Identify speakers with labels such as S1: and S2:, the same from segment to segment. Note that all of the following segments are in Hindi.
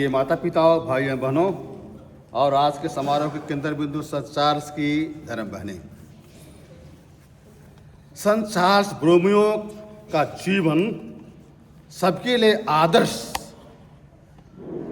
S1: ये माता पिता भाई बहनों और आज के समारोह के केंद्र बिंदु संत चार्ल्स की धर्म बहनें, संत चार्ल्स बोरोमियो का जीवन सबके लिए आदर्श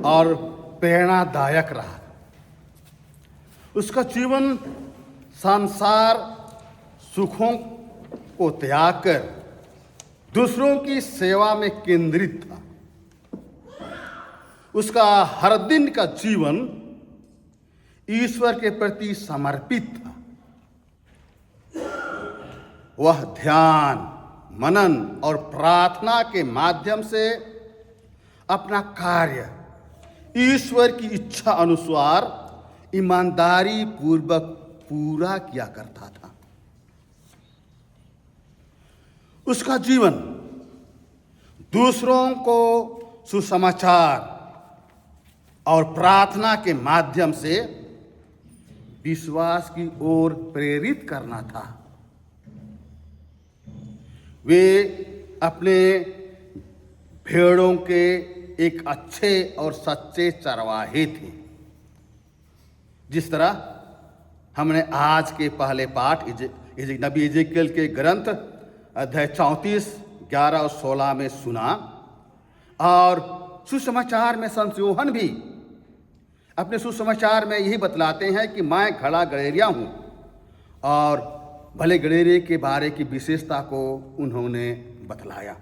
S1: और प्रेरणादायक रहा। उसका जीवन संसार सुखों को त्याग कर दूसरों की सेवा में केंद्रित था। उसका हर दिन का जीवन ईश्वर के प्रति समर्पित था। वह ध्यान, मनन और प्रार्थना के माध्यम से अपना कार्य ईश्वर की इच्छा अनुसार ईमानदारी पूर्वक पूरा किया करता था। उसका जीवन दूसरों को सुसमाचार और प्रार्थना के माध्यम से विश्वास की ओर प्रेरित करना था। वे अपने भेड़ों के एक अच्छे और सच्चे चरवाहे थे। जिस तरह हमने आज के पहले पाठ नबी एजेकियल के ग्रंथ अध्याय 34, 11 और 16 में सुना, और सुसमाचार में संत यूहन्ना भी अपने सुसमाचार में यही बतलाते हैं कि मैं घड़ा गड़ेरिया हूँ, और भले गड़ेरे के बारे की विशेषता को उन्होंने बतलाया।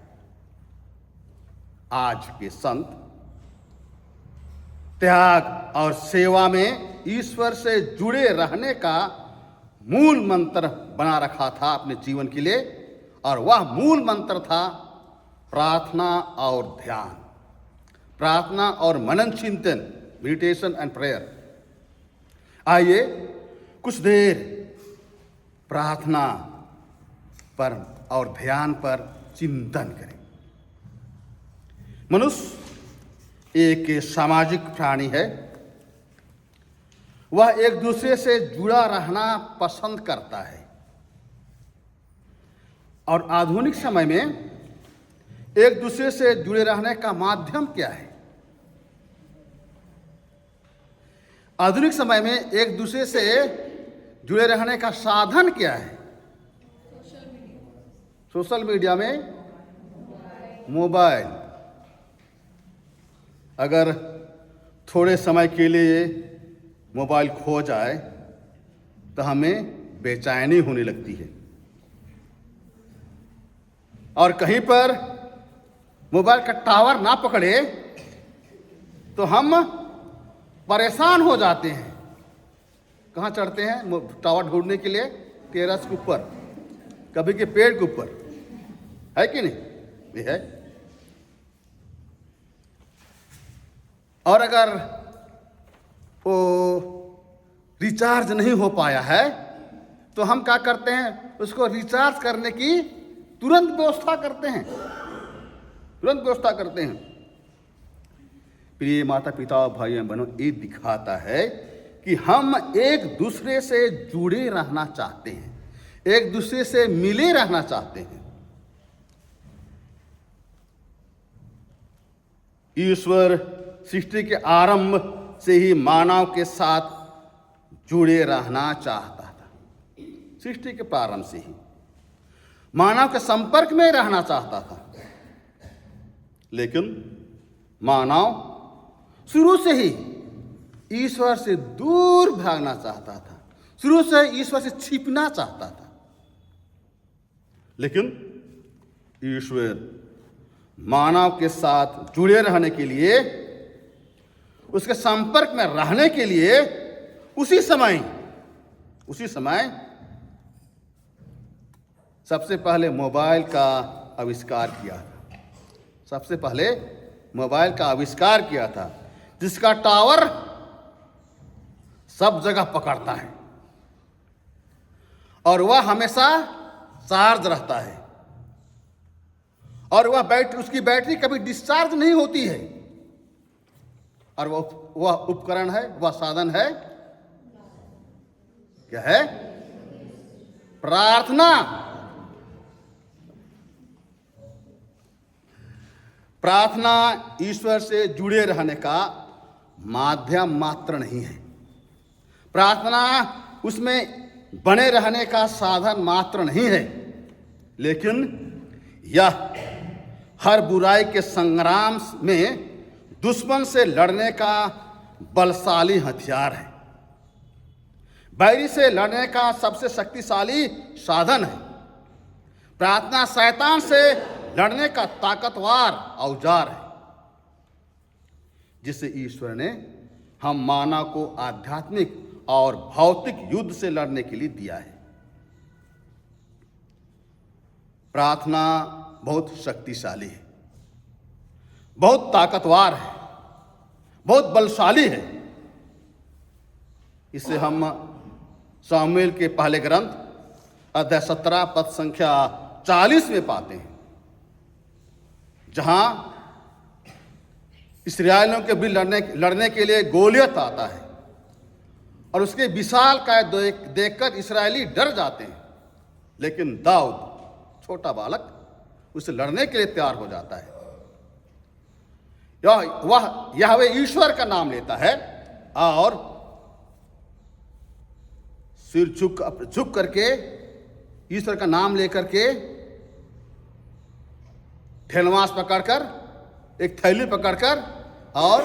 S1: आज के संत त्याग और सेवा में ईश्वर से जुड़े रहने का मूल मंत्र बना रखा था अपने जीवन के लिए, और वह मूल मंत्र था प्रार्थना और ध्यान, प्रार्थना और मनन चिंतन, मेडिटेशन एंड प्रेयर। आइए कुछ देर प्रार्थना पर और ध्यान पर चिंतन करें। मनुष्य एक सामाजिक प्राणी है। वह एक दूसरे से जुड़ा रहना पसंद करता है, और आधुनिक समय में एक दूसरे से जुड़े रहने का माध्यम क्या है? आधुनिक समय में एक दूसरे से जुड़े रहने का साधन क्या है? सोशल मीडिया में मोबाइल। अगर थोड़े समय के लिए मोबाइल खो जाए तो हमें बेचैनी होने लगती है, और कहीं पर मोबाइल का टावर ना पकड़े तो हम परेशान हो जाते हैं। कहाँ चढ़ते हैं टावर ढूंढने के लिए? टेरेस के ऊपर, कभी के पेड़ के ऊपर, है कि नहीं? ये है। और अगर वो रिचार्ज नहीं हो पाया है तो हम क्या करते हैं? उसको रिचार्ज करने की तुरंत व्यवस्था करते हैं, तुरंत व्यवस्था करते हैं। प्रिय माता पिता भाई बहनों, ये दिखाता है कि हम एक दूसरे से जुड़े रहना चाहते हैं, एक दूसरे से मिले रहना चाहते हैं। ईश्वर सृष्टि के आरंभ से ही मानव के साथ जुड़े रहना चाहता था। सृष्टि के प्रारंभ से ही मानव के संपर्क में रहना चाहता था, लेकिन मानव शुरू से ही ईश्वर से दूर भागना चाहता था, शुरू से ईश्वर से छिपना चाहता था। लेकिन ईश्वर मानव के साथ जुड़े रहने के लिए, उसके संपर्क में रहने के लिए उसी समय सबसे पहले मोबाइल का आविष्कार किया था। सबसे पहले मोबाइल का आविष्कार किया था, जिसका टावर सब जगह पकड़ता है और वह हमेशा चार्ज रहता है, और उसकी बैटरी कभी डिस्चार्ज नहीं होती है। और वह उपकरण है, वह साधन है, क्या है? प्रार्थना। प्रार्थना ईश्वर से जुड़े रहने का माध्यम मात्र नहीं है। प्रार्थना उसमें बने रहने का साधन मात्र नहीं है, लेकिन यह हर बुराई के संग्राम में दुश्मन से लड़ने का बलशाली हथियार है। बैरी से लड़ने का सबसे शक्तिशाली साधन है। प्रार्थना शैतान से लड़ने का ताकतवर औजार है, जिसे ईश्वर ने हम मानव को आध्यात्मिक और भौतिक युद्ध से लड़ने के लिए दिया है। प्रार्थना बहुत शक्तिशाली है, बहुत ताकतवर है, बहुत बलशाली है। इसे हम सामुएल के पहले ग्रंथ अध्याय 17 पद संख्या 40 में पाते हैं, जहां इस्राएलियों के भी लड़ने के लिए गोलियत आता है और उसके विशाल काय देखकर इस्राएली डर जाते हैं, लेकिन दाऊद छोटा बालक उससे लड़ने के लिए तैयार हो जाता है। वह यहोवा ईश्वर का नाम लेता है और सिर झुक करके ईश्वर का नाम लेकर के ठेलवास पकड़कर, एक थैली पकड़कर और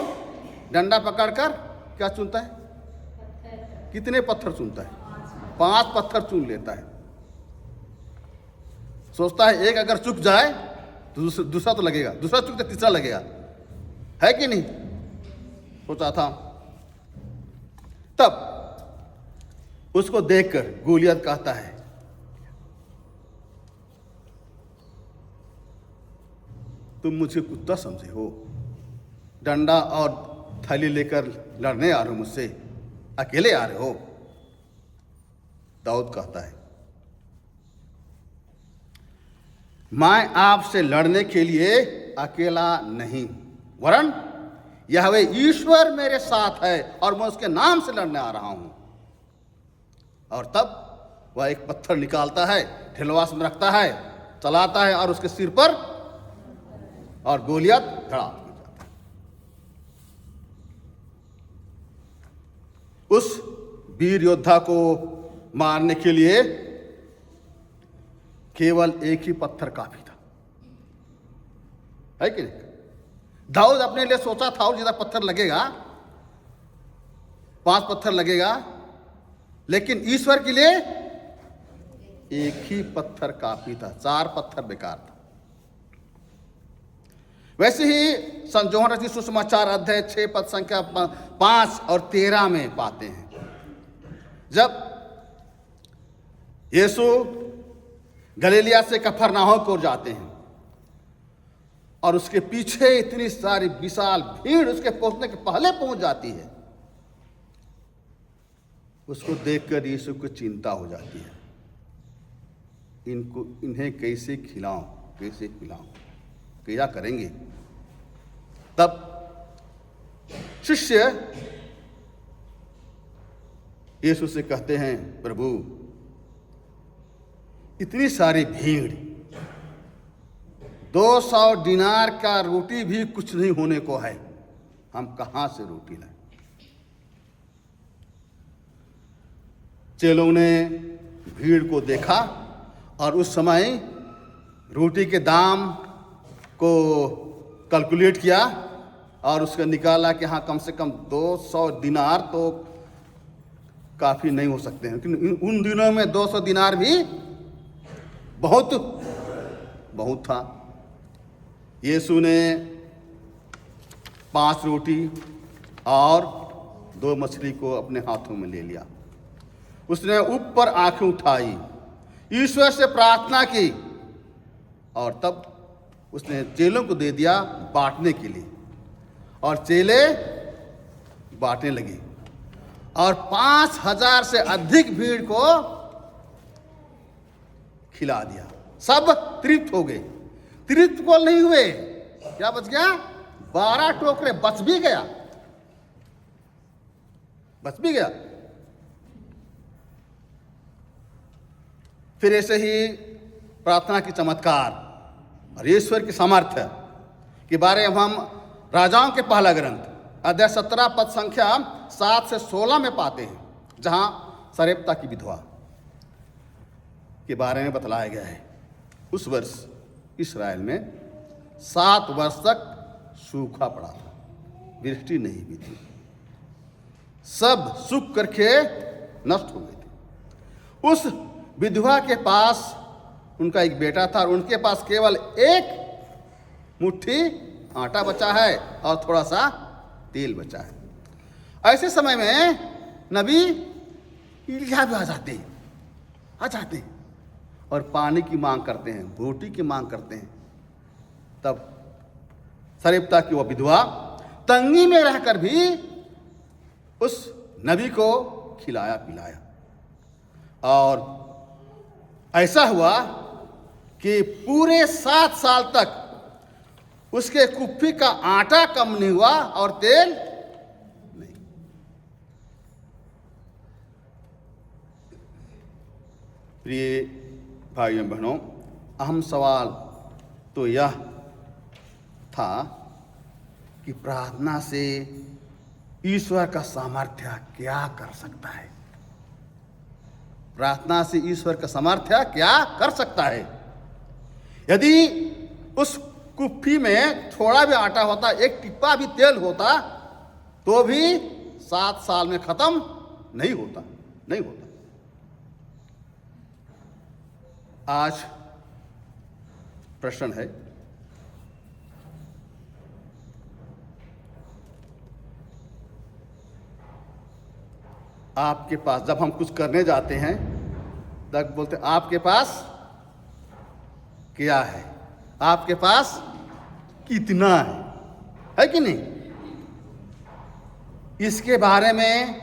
S1: डंडा पकड़कर क्या चुनता है? कितने पत्थर चुनता है? 5 पत्थर चुन लेता है। सोचता है एक अगर चुक जाए तो दूसरा तो लगेगा, दूसरा चुक तो तीसरा लगेगा, है कि नहीं? सोचा था। तब उसको देखकर गोलियत कहता है, तुम मुझे कुत्ता समझे हो? डंडा और थैली लेकर लड़ने आ रहे हो मुझसे, अकेले आ रहे हो? दाऊद कहता है, मैं आपसे लड़ने के लिए अकेला नहीं, वरन यहोवा ईश्वर मेरे साथ है और मैं उसके नाम से लड़ने आ रहा हूं। और तब वह एक पत्थर निकालता है, ठेलवास में रखता है, चलाता है और उसके सिर पर और गोलियत खड़ा हो जाता है। उस वीर योद्धा को मारने के लिए केवल एक ही पत्थर काफी था, है कि नहीं? दाऊद अपने लिए सोचा था और ज्यादा पत्थर लगेगा, 5 पत्थर लगेगा, लेकिन ईश्वर के लिए एक ही पत्थर काफी था, 4 पत्थर बेकार था। वैसे ही संत यूहन्ना रचित सुसमाचार अध्याय 6 पद संख्या 5 और 13 में पाते हैं, जब यीशु गलीलिया से कफरनाहोम को जाते हैं और उसके पीछे इतनी सारी विशाल भीड़ उसके पहुंचने के पहले पहुंच जाती है। उसको देखकर यीशु को चिंता हो जाती है, इन्हें कैसे खिलाऊं, क्या करेंगे? तब शिष्य यीशु से कहते हैं, प्रभु इतनी सारी भीड़, 200 दिनार का रोटी भी कुछ नहीं होने को है, हम कहां से रोटी लाएं? चेलों ने भीड़ को देखा और उस समय रोटी के दाम को कैलकुलेट किया और उसका निकाला कि हाँ, कम से कम 200 दिनार तो काफ़ी नहीं हो सकते हैं, लेकिन उन दिनों में 200 दिनार भी बहुत था। यीशु ने 5 रोटी और 2 मछली को अपने हाथों में ले लिया। उसने ऊपर आंखें उठाई, ईश्वर से प्रार्थना की और तब उसने चेलों को दे दिया बांटने के लिए, और चेले बांटने लगे और 5000 से अधिक भीड़ को खिला दिया। सब तृप्त हो गए। तृप्त को नहीं हुए, क्या बच गया? 12 टोकरे बच भी गया। फिर ऐसे ही प्रार्थना की चमत्कार और ईश्वर की सामर्थ्य के बारे में हम राजाओं के पहला ग्रंथ अध्याय 17 पद संख्या 7 से 16 में पाते हैं, जहां सरेप्ता की विधवा के बारे में बतलाया गया है। उस वर्ष इस्राएल में 7 वर्ष तक सूखा पड़ा था, वृष्टि नहीं हुई थी, सब सूख करके नष्ट हो गए थे। उस विधवा के पास उनका एक बेटा था और उनके पास केवल एक मुट्ठी आटा बचा है और थोड़ा सा तेल बचा है। ऐसे समय में नबी एलिय्याह भी आ जाते हैं और पानी की मांग करते हैं, रोटी की मांग करते हैं। तब सरेप्ता की वह विधवा तंगी में रहकर भी उस नबी को खिलाया पिलाया, और ऐसा हुआ कि पूरे 7 साल तक उसके कुप्पी का आटा कम नहीं हुआ और तेल नहीं। प्रिय भाइयों बहनों, अहम सवाल तो यह था कि प्रार्थना से ईश्वर का सामर्थ्य क्या कर सकता है। प्रार्थना से ईश्वर का सामर्थ्य क्या कर सकता है। यदि उस कुप्पी में थोड़ा भी आटा होता, एक टिप्पा भी तेल होता, तो भी 7 साल में खत्म नहीं होता। आज प्रश्न है, आपके पास, जब हम कुछ करने जाते हैं तब बोलते हैं आपके पास क्या है, आपके पास कितना है कि नहीं। इसके बारे में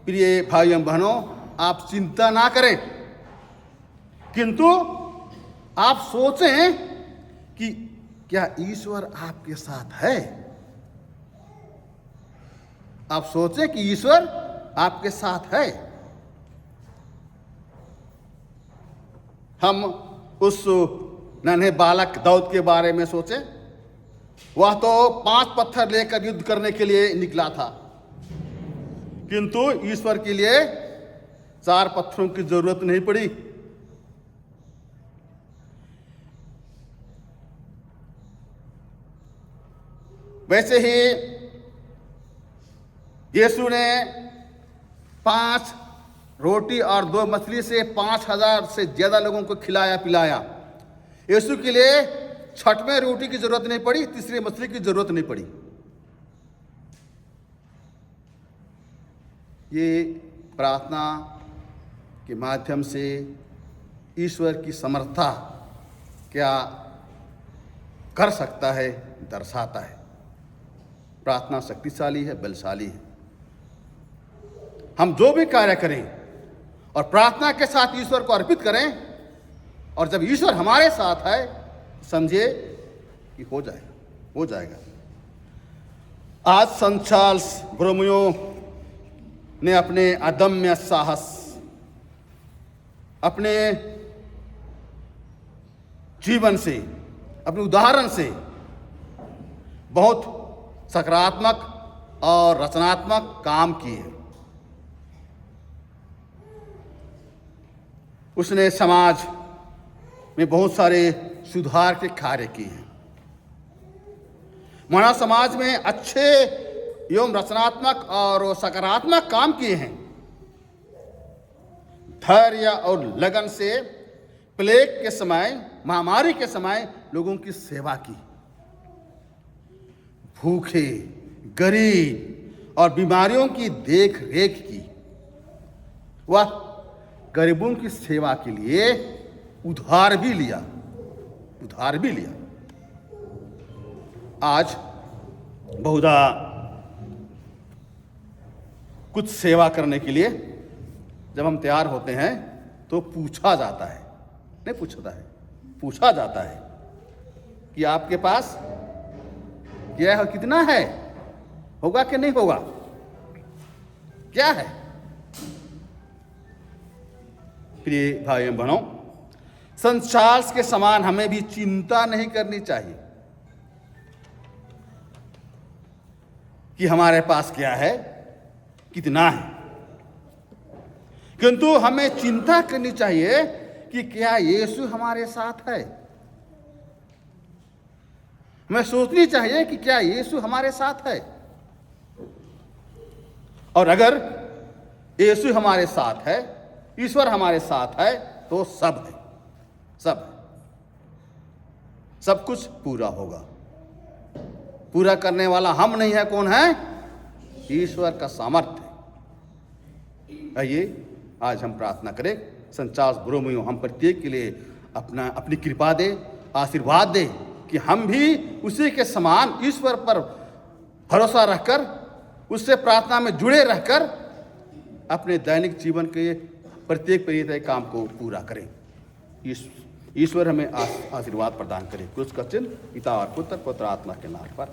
S1: प्रिय भाइयों बहनों आप चिंता ना करें, किंतु आप सोचें कि क्या ईश्वर आपके साथ है। आप सोचें कि ईश्वर आपके साथ है। हम उस नन्हे बालक दाऊद के बारे में सोचें, वह तो 5 पत्थर लेकर युद्ध करने के लिए निकला था, किंतु ईश्वर के लिए 4 पत्थरों की जरूरत नहीं पड़ी। वैसे ही यीशु ने 5 रोटी और 2 मछली से 5000 से ज्यादा लोगों को खिलाया पिलाया। यीशु के लिए 6वें रोटी की जरूरत नहीं पड़ी, 3री मछली की जरूरत नहीं पड़ी। ये प्रार्थना के माध्यम से ईश्वर की समर्था क्या कर सकता है दर्शाता है। प्रार्थना शक्तिशाली है, बलशाली है। हम जो भी कार्य करें और प्रार्थना के साथ ईश्वर को अर्पित करें, और जब ईश्वर हमारे साथ है, समझिए कि हो जाएगा। आज संत चार्ल्स बोरोमियो ने अपने अदम्य साहस, अपने जीवन से, अपने उदाहरण से बहुत सकारात्मक और रचनात्मक काम किए। उसने समाज में बहुत सारे सुधार के कार्य किए हैं। मानव समाज में अच्छे एवं रचनात्मक और सकारात्मक काम किए हैं। धैर्य और लगन से प्लेग के समय, महामारी के समय लोगों की सेवा की। भूखे, गरीब और बीमारियों की देख रेख की। वह गरीबों की सेवा के लिए उधार भी लिया। आज बहुधा कुछ सेवा करने के लिए जब हम तैयार होते हैं तो पूछा जाता है कि आपके पास क्या है, कितना है, होगा कि नहीं होगा, क्या है। प्रिय भाइयों बहनों, संत चार्ल्स के समान हमें भी चिंता नहीं करनी चाहिए। कि हमारे पास क्या है, कितना है, किंतु हमें चिंता करनी चाहिए कि क्या यीशु हमारे साथ है। हमें सोचनी चाहिए कि क्या यीशु हमारे साथ है। और अगर यीशु हमारे साथ है, ईश्वर हमारे साथ है, तो सब है, सब कुछ पूरा होगा। पूरा करने वाला हम नहीं है, कौन है? ईश्वर का सामर्थ्य। आइए आज हम प्रार्थना करें। संचार ब्रोमियो हम प्रत्येक के लिए अपनी कृपा दे, आशीर्वाद दे कि हम भी उसी के समान ईश्वर पर भरोसा रखकर, उससे प्रार्थना में जुड़े रहकर अपने दैनिक जीवन के प्रत्येक परिवर्तन काम को पूरा करें। ईश्वर हमें आशीर्वाद प्रदान करे। कुछ का चिन्ह पिता और पुत्र आत्मा के नाम पर।